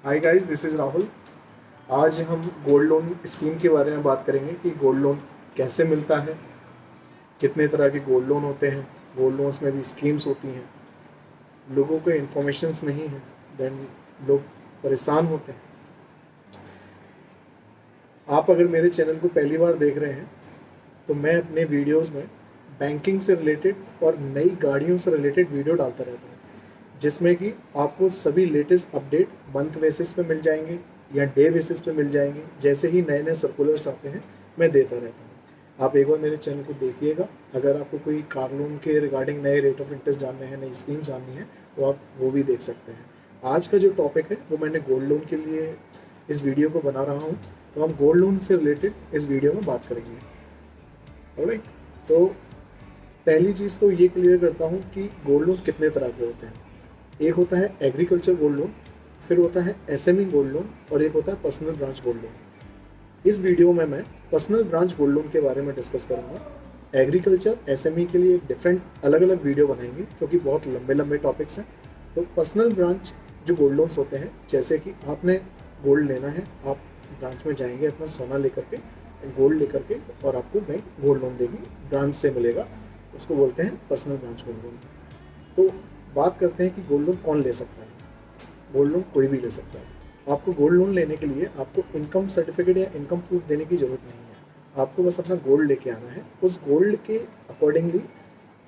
Hi guys, this is Rahul. आज हम gold loan scheme के बारे में बात करेंगे कि गोल्ड लोन कैसे मिलता है, कितने तरह के गोल्ड लोन होते हैं, गोल्ड लोन्स में भी स्कीम्स होती हैं। लोगों को इन्फॉर्मेशंस नहीं है, देन लोग परेशान होते हैं। आप अगर मेरे चैनल को पहली बार देख रहे हैं तो मैं अपने वीडियोस में बैंकिंग से रिलेटेड और नई गाड़ियों से रिलेटेड वीडियो डालता रहता हूँ, जिसमें कि आपको सभी लेटेस्ट अपडेट मंथ बेसिस पे मिल जाएंगे या डे बेसिस पे मिल जाएंगे। जैसे ही नए नए सर्कुलर्स आते हैं मैं देता रहता हूँ। आप एक बार मेरे चैनल को देखिएगा। अगर आपको कोई कार लोन के रिगार्डिंग नए रेट ऑफ इंटरेस्ट जानने हैं, नई स्कीम जाननी है, तो आप वो भी देख सकते हैं। आज का जो टॉपिक है वो मैंने गोल्ड लोन के लिए इस वीडियो को बना रहा हूँ, तो हम गोल्ड लोन से रिलेटेड इस वीडियो में बात करेंगे। ऑलराइट, तो पहली चीज़ तो ये क्लियर करता हूँ कि गोल्ड लोन कितने तरह के होते हैं। एक होता है एग्रीकल्चर गोल्ड लोन, फिर होता है एसएमई गोल्ड लोन, और एक होता है पर्सनल ब्रांच गोल्ड लोन। इस वीडियो में मैं पर्सनल ब्रांच गोल्ड लोन के बारे में डिस्कस करूँगा। एग्रीकल्चर एसएमई के लिए डिफरेंट अलग अलग वीडियो बनाएंगे, क्योंकि बहुत लंबे लंबे टॉपिक्स हैं। तो पर्सनल ब्रांच जो गोल्ड लोन्स होते हैं, जैसे कि आपने गोल्ड लेना है, आप ब्रांच में जाएंगे अपना सोना लेकर के, गोल्ड लेकर के, और आपको बैंक गोल्ड लोन देगी, ब्रांच से मिलेगा, उसको बोलते हैं पर्सनल ब्रांच गोल्ड लोन। तो बात करते हैं कि गोल्ड लोन कौन ले सकता है। गोल्ड लोन कोई भी ले सकता है। आपको गोल्ड लोन लेने के लिए आपको इनकम सर्टिफिकेट या इनकम प्रूफ देने की ज़रूरत नहीं है। आपको बस अपना गोल्ड लेके आना है। उस गोल्ड के अकॉर्डिंगली,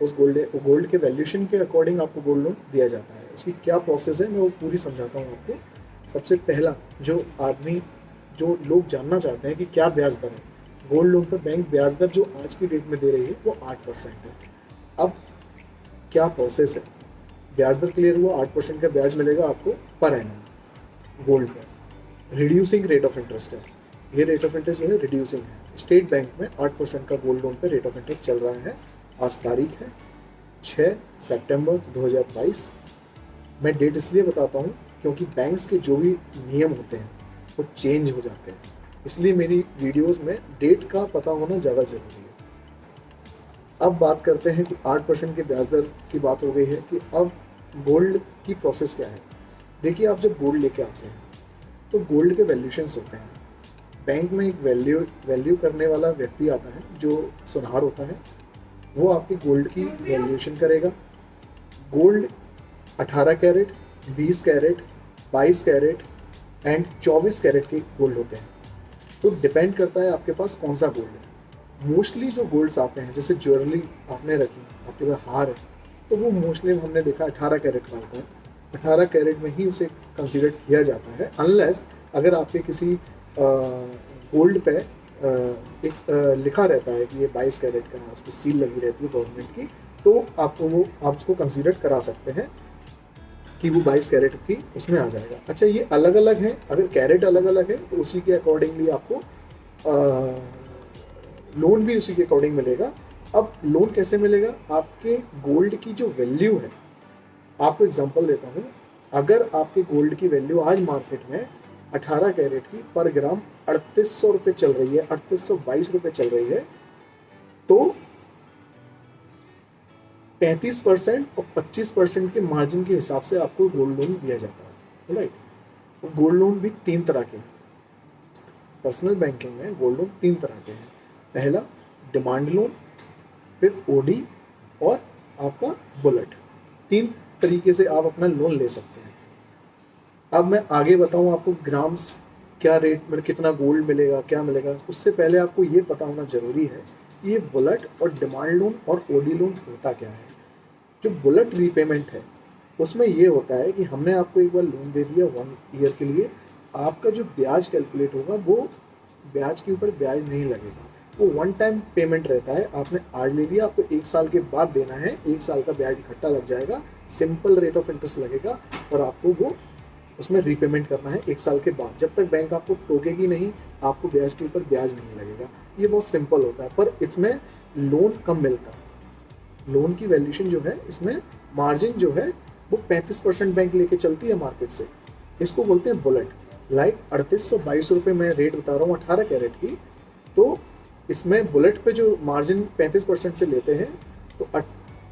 उस गोल्ड के वैल्यूशन के अकॉर्डिंग आपको गोल्ड लोन दिया जाता है। उसकी क्या प्रोसेस है मैं वो पूरी समझाता हूँ आपको। सबसे पहला जो लोग जानना चाहते हैं कि क्या ब्याज दर है, गोल्ड लोन पर बैंक ब्याज दर जो आज की डेट में दे रही है वो 8% है। अब क्या प्रोसेस है, ब्याज दर क्लियर हुआ, 8% का ब्याज मिलेगा आपको पर एनम गोल्ड पर। रिड्यूसिंग रेट ऑफ इंटरेस्ट है, ये रेट ऑफ इंटरेस्ट जो है रिड्यूसिंग है। स्टेट बैंक में 8% का गोल्ड लोन पे रेट ऑफ इंटरेस्ट चल रहा है। आज तारीख है 6 सितंबर 2022। मैं डेट इसलिए बताता हूँ क्योंकि बैंक्स के जो भी नियम होते हैं वो चेंज हो जाते हैं, इसलिए मेरी वीडियोस में डेट का पता होना ज़्यादा ज़रूरी है। अब बात करते हैं कि 8% के ब्याज दर की बात हो गई है कि अब गोल्ड की प्रोसेस क्या है। देखिए, आप जब गोल्ड लेके आते हैं तो गोल्ड के वैल्यूशंस होते हैं। बैंक में एक वैल्यू करने वाला व्यक्ति आता है जो सुनार होता है, वो आपके गोल्ड की वैल्यूएशन करेगा। Gold 18 carat, 20 carat, 22 carat and 24 carat के गोल्ड होते हैं। तो डिपेंड करता है आपके पास कौन सा गोल्ड है। मोस्टली जो गोल्ड्स आते हैं, जैसे ज्वेलरी आपने रखी, आपके पास हार है, तो वो मोस्टली हमने देखा 18 कैरेट का होता है। 18 कैरेट में ही उसे कंसीडर किया जाता है, अनलेस अगर आपके किसी गोल्ड पे लिखा रहता है कि ये 22 कैरेट का है, उस पर सील लगी रहती है गवर्नमेंट की, तो आप उसको कंसीडर करा सकते हैं कि वो 22 कैरेट की उसमें आ जाएगा। अच्छा, ये अलग अलग है, अगर कैरेट अलग अलग है तो उसी के अकॉर्डिंगली आपको लोन भी उसी के अकॉर्डिंग मिलेगा। अब लोन कैसे मिलेगा, आपके गोल्ड की जो वैल्यू है, आपको एग्जांपल देता हूँ। अगर आपके गोल्ड की वैल्यू आज मार्केट में 18 कैरेट की पर ग्राम 3800 रुपये चल रही है, 3822 रुपये चल रही है, तो 35% और 25% के मार्जिन के हिसाब से आपको गोल्ड लोन दिया जाता है। राइट, गोल्ड लोन भी 3 तरह के हैं। पर्सनल बैंकिंग में गोल्ड लोन 3 तरह के हैं। पहला डिमांड लोन, फिर ओडी और आपका बुलेट। 3 तरीके से आप अपना लोन ले सकते हैं। अब मैं आगे बताऊं आपको ग्राम्स क्या रेट में कितना गोल्ड मिलेगा, क्या मिलेगा, उससे पहले आपको ये पता होना ज़रूरी है कि ये बुलेट और डिमांड लोन और ओडी लोन होता क्या है। जो बुलेट रीपेमेंट है उसमें ये होता है कि हमने आपको एक बार लोन दे दिया 1 ईयर के लिए, आपका जो ब्याज कैलकुलेट होगा वो ब्याज के ऊपर ब्याज नहीं लगेगा, वो 1 टाइम पेमेंट रहता है। आपने आज ले लिया, आपको 1 साल के बाद देना है, 1 साल का ब्याज इकट्ठा लग जाएगा, सिंपल रेट ऑफ इंटरेस्ट लगेगा, और आपको वो उसमें रीपेमेंट करना है 1 साल के बाद। जब तक बैंक आपको टोकेगी नहीं, आपको ब्याज के ऊपर ब्याज नहीं लगेगा। ये बहुत सिंपल होता है, पर इसमें लोन कम मिलता है। लोन की वैल्यूशन जो है, इसमें मार्जिन जो है वो 35% बैंक लेके चलती है मार्केट से। इसको बोलते हैं बुलेट। लाइक 3822 रुपये मैं रेट बता रहा हूँ 18 कैरेट की, तो इसमें बुलेट पे जो मार्जिन 35% से लेते हैं, तो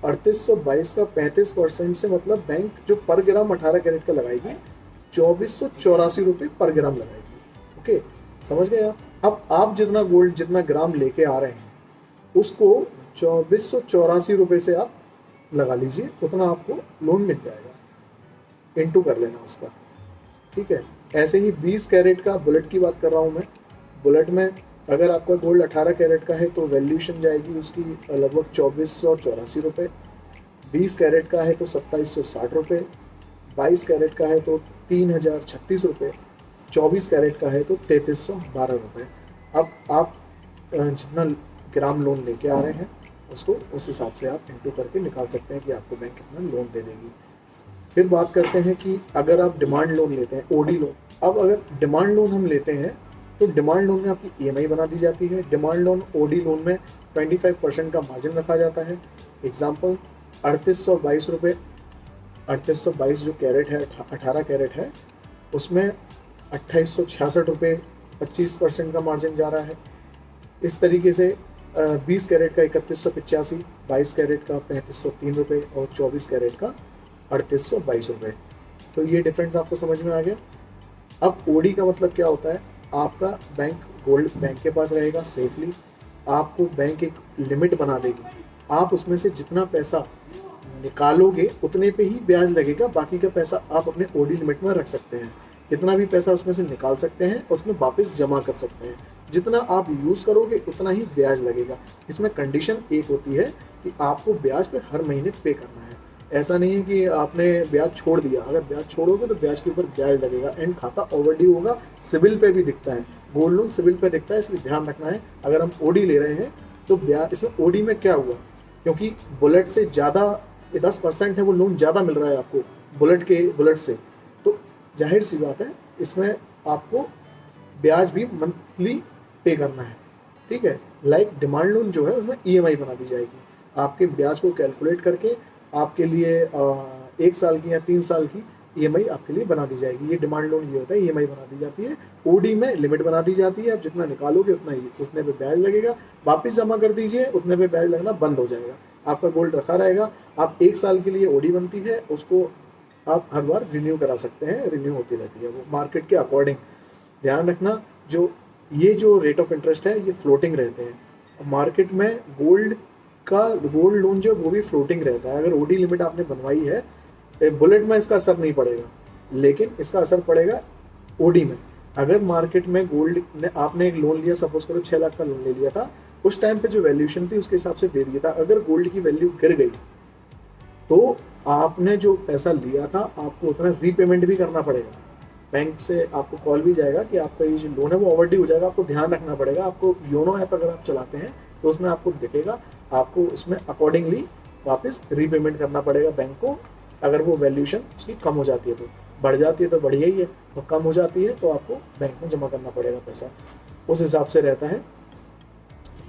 3822 का 35% से मतलब बैंक जो पर ग्राम 18 कैरेट का लगाएगी ₹2484 पर ग्राम लगाएगी। ओके, समझ गए आप? अब आप जितना गोल्ड, जितना ग्राम लेके आ रहे हैं उसको ₹2484 से आप लगा लीजिए, उतना आपको लोन मिल जाएगा, इंटू कर लेना उसका। ठीक है, ऐसे ही 20 कैरेट का बुलेट की बात कर रहा हूँ मैं। बुलेट में अगर आपका गोल्ड 18 कैरेट का है तो वैल्यूएशन जाएगी उसकी लगभग ₹2484। 20 कैरेट का है तो ₹2760, 22 कैरेट का है तो ₹3036, 24 कैरेट का है तो ₹3312। अब आप जितना ग्राम लोन लेके आ रहे हैं उसको उस हिसाब से आप इंटू करके निकाल सकते हैं कि आपको बैंक कितना लोन दे देगी। फिर बात करते हैं कि अगर आप डिमांड लोन लेते हैं, ओडी लोन। अब अगर डिमांड लोन हम लेते हैं तो डिमांड लोन में आपकी ईएमआई बना दी जाती है। डिमांड लोन ओडी लोन में 25% का मार्जिन रखा जाता है। एग्जाम्पल, ₹3822, 3822 जो कैरेट है, 18 कैरेट है, उसमें ₹2866 25% का मार्जिन जा रहा है। इस तरीके से 20 कैरेट का 3185, 22 कैरेट का ₹3503 और 24 कैरेट का ₹3822। तो ये डिफरेंस आपको समझ में आ गया। अब ओडी का मतलब क्या होता है? आपका बैंक, गोल्ड बैंक के पास रहेगा सेफली, आपको बैंक एक लिमिट बना देगी, आप उसमें से जितना पैसा निकालोगे उतने पे ही ब्याज लगेगा, बाकी का पैसा आप अपने ओडी लिमिट में रख सकते हैं। कितना भी पैसा उसमें से निकाल सकते हैं, उसमें वापस जमा कर सकते हैं। जितना आप यूज़ करोगे उतना ही ब्याज लगेगा। इसमें कंडीशन एक होती है कि आपको ब्याज पे हर महीने पे करना है। ऐसा नहीं है कि आपने ब्याज छोड़ दिया, अगर ब्याज छोड़ोगे तो ब्याज के ऊपर ब्याज लगेगा एंड खाता ओवरड्यू होगा। सिविल पे भी दिखता है, गोल्ड लोन सिविल पे दिखता है, इसलिए ध्यान रखना है। अगर हम ओडी ले रहे हैं तो ब्याज, इसमें ओडी में क्या हुआ, क्योंकि बुलेट से ज़्यादा 10% है वो लोन ज़्यादा मिल रहा है आपको बुलेट से, तो जाहिर सी बात है इसमें आपको ब्याज भी मंथली पे करना है। ठीक है, लाइक डिमांड लोन जो है उसमें ईएमआई बना दी जाएगी, आपके ब्याज को कैलकुलेट करके आपके लिए 1 साल की या 3 साल की ईएमआई आपके लिए बना दी जाएगी। ये डिमांड लोन ये होता है, ईएमआई बना दी जाती है। ओडी में लिमिट बना दी जाती है, आप जितना निकालोगे उतने पे ब्याज लगेगा, वापस जमा कर दीजिए उतने पे ब्याज लगना बंद हो जाएगा, आपका गोल्ड रखा रहेगा। आप 1 साल के लिए ओडी बनती है, उसको आप हर बार रिन्यू करा सकते हैं, रिन्यू होती रहती है वो मार्केट के अकॉर्डिंग। ध्यान रखना, जो रेट ऑफ इंटरेस्ट है ये फ्लोटिंग रहते हैं। मार्केट में गोल्ड लोन जो वो भी फ्लोटिंग रहता है। अगर ओडी लिमिट आपने बनवाई है, बुलेट में इसका असर नहीं पड़ेगा, लेकिन इसका असर पड़ेगा ओडी में। अगर मार्केट में गोल्ड ने, आपने एक लोन लिया, सपोज करो 6 लाख का लोन ले लिया था, उस टाइम पे जो वैल्यूएशन थी उसके हिसाब से दे दिया था। अगर गोल्ड की वैल्यू गिर गई तो आपने जो पैसा लिया था आपको उतना रीपेमेंट भी करना पड़ेगा। बैंक से आपको कॉल भी जाएगा कि आपका ये जो लोन है वो ओवरड्यू हो जाएगा, आपको ध्यान रखना पड़ेगा। आपको योनो ऐप अगर आप चलाते हैं तो उसमें आपको दिखेगा, आपको उसमें अकॉर्डिंगली वापस रीपेमेंट करना पड़ेगा बैंक को। अगर वो वैल्यूएशन उसकी कम हो जाती है तो, बढ़ जाती है तो बढ़िया ही है, और कम हो जाती है तो आपको बैंक में जमा करना पड़ेगा पैसा। उस हिसाब से रहता है,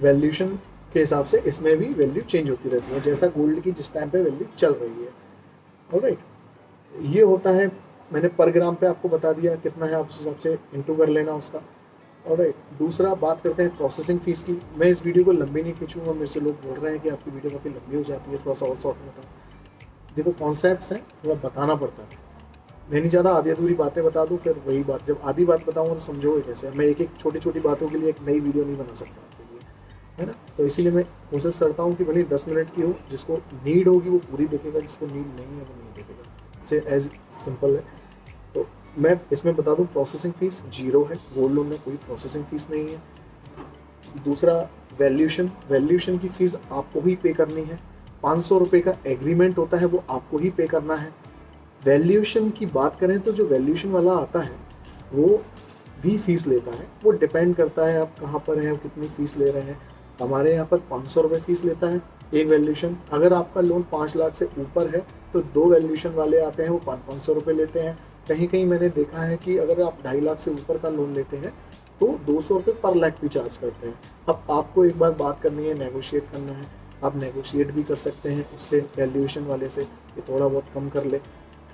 वैल्यूएशन के हिसाब से इसमें भी वैल्यू चेंज होती रहती है, जैसा गोल्ड की जिस टाइम पे वैल्यू चल रही है। ऑलराइट, ये होता है, मैंने पर ग्राम पे आपको बता दिया कितना है, आप उस हिसाब से इंटू कर लेना उसका। ऑलराइट, दूसरा बात करते हैं प्रोसेसिंग फ़ीस की। मैं इस वीडियो को लंबी नहीं खींचूंगा, मेरे से लोग बोल रहे हैं कि आपकी वीडियो काफ़ी लंबी हो जाती है, थोड़ा सा और शॉर्ट में बताओ। देखो, कॉन्सेप्ट्स हैं, थोड़ा बताना पड़ता है। मैं नहीं ज़्यादा आधी अधूरी बातें बता दूँ, फिर वही बात, जब आधी बात बताऊँगा तो समझोगे कैसे। मैं एक एक छोटी छोटी बातों के लिए एक नई वीडियो नहीं बना सकता आपके लिए, है ना। तो इसीलिए मैं कोशिश करता हूँ कि भले 10 मिनट की हो, जिसको नीड होगी वो पूरी देखेगा, जिसको नीड नहीं है वो नहीं देखेगा। से एज सिंपल है। तो मैं इसमें बता दूं, प्रोसेसिंग फ़ीस 0 है, गोल्ड लोन में कोई प्रोसेसिंग फ़ीस नहीं है। दूसरा, वैल्यूएशन की फ़ीस आपको ही पे करनी है। 500 रुपये का एग्रीमेंट होता है, वो आपको ही पे करना है। वैल्यूएशन की बात करें तो जो वैल्यूएशन वाला आता है वो भी फ़ीस लेता है, वो डिपेंड करता है आप कहाँ पर हैं, कितनी फ़ीस ले रहे हैं। हमारे यहाँ पर 500 रुपये फ़ीस लेता है एक वैल्यूएशन। अगर आपका लोन 5 लाख से ऊपर है तो 2 वैल्यूएशन वाले आते हैं, वो 500 रुपये लेते हैं। कहीं कहीं मैंने देखा है कि अगर आप 2.5 लाख से ऊपर का लोन लेते हैं तो 200 रुपये पर लाख भी चार्ज करते हैं। अब आपको एक बार बात करनी है, नेगोशिएट करना है, आप नेगोशिएट भी कर सकते हैं उससे, वैल्यूएशन वाले से, कि थोड़ा बहुत कम कर ले,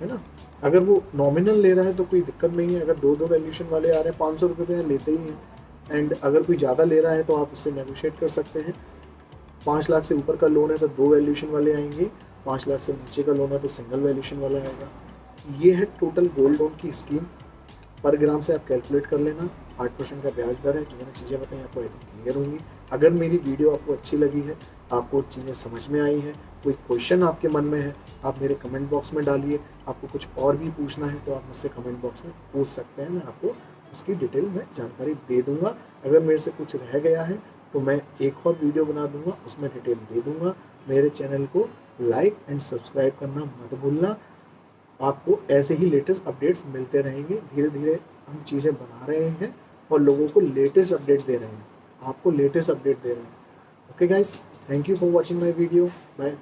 है ना। अगर वो नॉमिनल ले रहा है तो कोई दिक्कत नहीं है। अगर 2 वैल्यूएशन वाले आ रहे हैं, 500 रुपये तो यहाँ लेते ही हैं। एंड अगर कोई ज़्यादा ले रहा है तो आप उससे नेगोशिएट कर सकते हैं। 5 लाख से ऊपर का लोन है तो 2 वैल्यूएशन वाले आएंगे, 5 लाख से नीचे का लोन है तो सिंगल वैल्यूएशन वाला आएगा। ये है टोटल गोल्ड लोन की स्कीम। पर ग्राम से आप कैलकुलेट कर लेना। 8% का ब्याज दर है। जो मैंने चीज़ें बताई आपको आई थिंक क्लियर होंगी। अगर मेरी वीडियो आपको अच्छी लगी है, आपको चीज़ें समझ में आई हैं, कोई क्वेश्चन आपके मन में है, आप मेरे कमेंट बॉक्स में डालिए। आपको कुछ और भी पूछना है तो आप मुझसे कमेंट बॉक्स में पूछ सकते हैं, मैं आपको उसकी डिटेल में जानकारी दे दूँगा। अगर मेरे से कुछ रह गया है तो मैं एक और वीडियो बना दूँगा, उसमें डिटेल दे दूँगा। मेरे चैनल को लाइक एंड सब्सक्राइब करना मत भूलना। आपको ऐसे ही लेटेस्ट अपडेट्स मिलते रहेंगे। धीरे धीरे हम चीज़ें बना रहे हैं और लोगों को लेटेस्ट अपडेट दे रहे हैं, आपको लेटेस्ट अपडेट दे रहे हैं। Okay guys, thank you for watching my video. Bye.